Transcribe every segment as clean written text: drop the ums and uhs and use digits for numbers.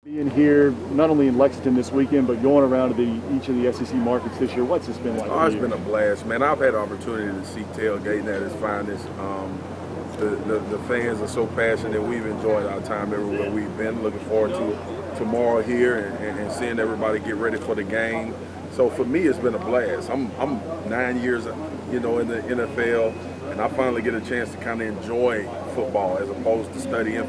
Being here, not only in Lexington this weekend, but going around to each of the SEC markets this year, what's this been like? Oh, it's been a blast, man. I've had the opportunity to see tailgating at its finest. The fans are so passionate. We've enjoyed our time everywhere we've been. Looking forward to tomorrow here and seeing everybody get ready for the game. So for me, it's been a blast. I'm 9 years, in the NFL, and I finally get a chance to kind of enjoy football as opposed to studying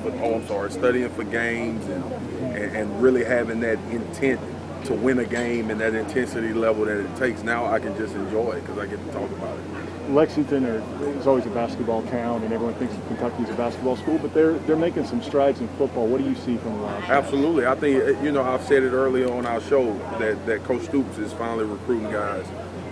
for games and really having that intent to win a game and that intensity level that it takes. Now I can just enjoy it because I get to talk about it. Lexington is always a basketball town, and everyone thinks Kentucky is a basketball school, but they're making some strides in football. What do you see from the last year? Absolutely. I think, I've said it earlier on our show that Coach Stoops is finally recruiting guys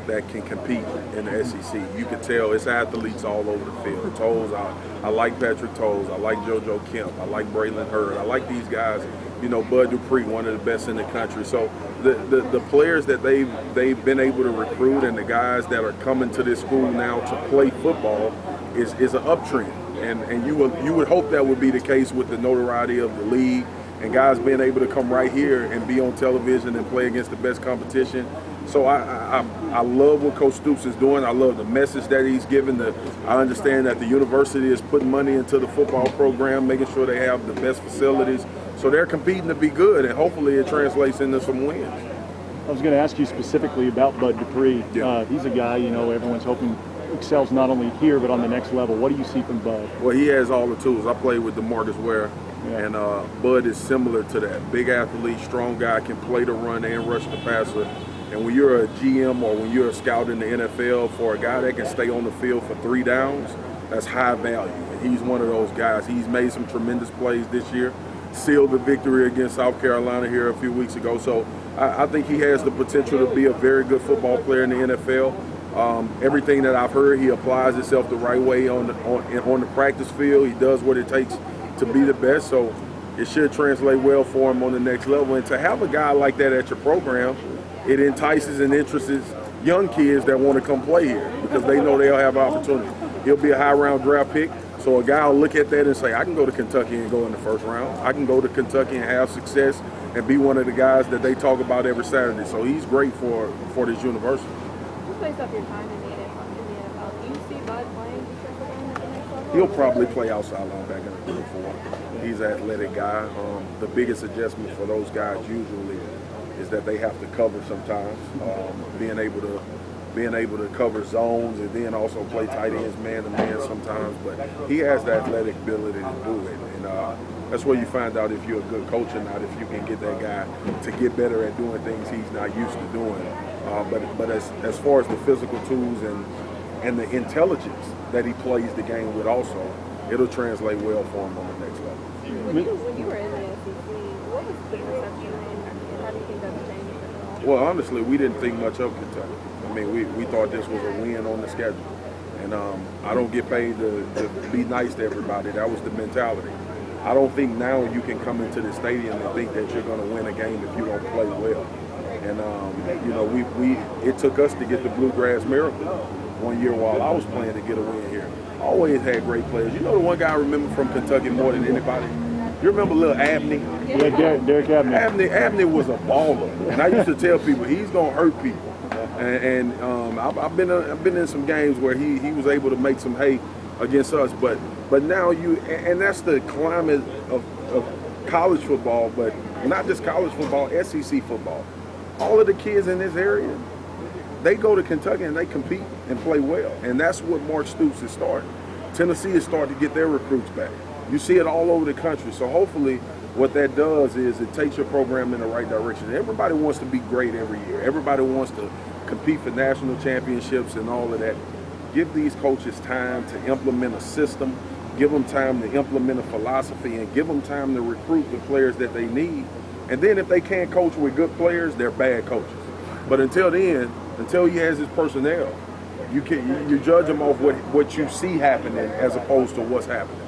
that can compete in the SEC. You can tell it's athletes all over the field. Toles, I like Patrick Toles. I like JoJo Kemp. I like Braylon Hurd. I like these guys. Bud Dupree, one of the best in the country. So the players that they've been able to recruit and the guys that are coming to this school now to play football is an uptrend. And you would hope that would be the case with the notoriety of the league and guys being able to come right here and be on television and play against the best competition. So I love what Coach Stoops is doing. I love the message that he's giving. I understand that the university is putting money into the football program, making sure they have the best facilities. So they're competing to be good, and hopefully it translates into some wins. I was going to ask you specifically about Bud Dupree. Yeah. He's a guy, everyone's hoping excels not only here but on the next level. What do you see from Bud? Well, he has all the tools. I played with DeMarcus Ware, and Bud is similar to that. Big athlete, strong guy, can play the run and rush the passer. And when you're a GM or when you're a scout in the NFL, for a guy that can stay on the field for 3 downs, that's high value. And he's one of those guys. He's made some tremendous plays this year, sealed the victory against South Carolina here a few weeks ago. So I think he has the potential to be a very good football player in the NFL. Everything that I've heard, he applies himself the right way on the practice field. He does what it takes to be the best. So it should translate well for him on the next level. And to have a guy like that at your program, it entices and interests young kids that want to come play here because they know they'll have an opportunity. He'll be a high-round draft pick, so a guy will look at that and say, I can go to Kentucky and go in the first round. I can go to Kentucky and have success and be one of the guys that they talk about every Saturday. So he's great for this university. Just based off your time in the NFL, do you see Bud playing at the next level? He'll probably play outside linebacker in the 4. He's an athletic guy. The biggest adjustment for those guys usually is that they have to cover sometimes, being able to cover zones and then also play tight ends man-to-man sometimes. But he has the athletic ability to do it. And that's where you find out if you're a good coach or not, if you can get that guy to get better at doing things he's not used to doing. But as far as the physical tools and the intelligence that he plays the game with also, it'll translate well for him on the next level. When you were in the SEC, what was the perception and how do you think that's changed? Well, honestly, we didn't think much of Kentucky. I mean, we thought this was a win on the schedule. And I don't get paid to be nice to everybody. That was the mentality. I don't think now you can come into the stadium and think that you're going to win a game if you don't play well. And, it took us to get the Bluegrass Miracle one year while I was playing to get a win here. Always had great players. The one guy I remember from Kentucky more than anybody? You remember little Abney? Yeah, Derek Abney. Abney was a baller. And I used to tell people, he's going to hurt people. And I've been in some games where he was able to make some hay against us, but now and that's the climate of college football, but not just college football, SEC football. All of the kids in this area, they go to Kentucky and they compete and play well, and that's what Mark Stoops is starting. Tennessee is starting to get their recruits back. You see it all over the country, so hopefully what that does is it takes your program in the right direction. Everybody wants to be great every year. Everybody wants to compete for national championships and all of that. Give these coaches time to implement a system, give them time to implement a philosophy, and give them time to recruit the players that they need. And then if they can't coach with good players, they're bad coaches. But until then, until he has his personnel, you judge them off what you see happening as opposed to what's happening.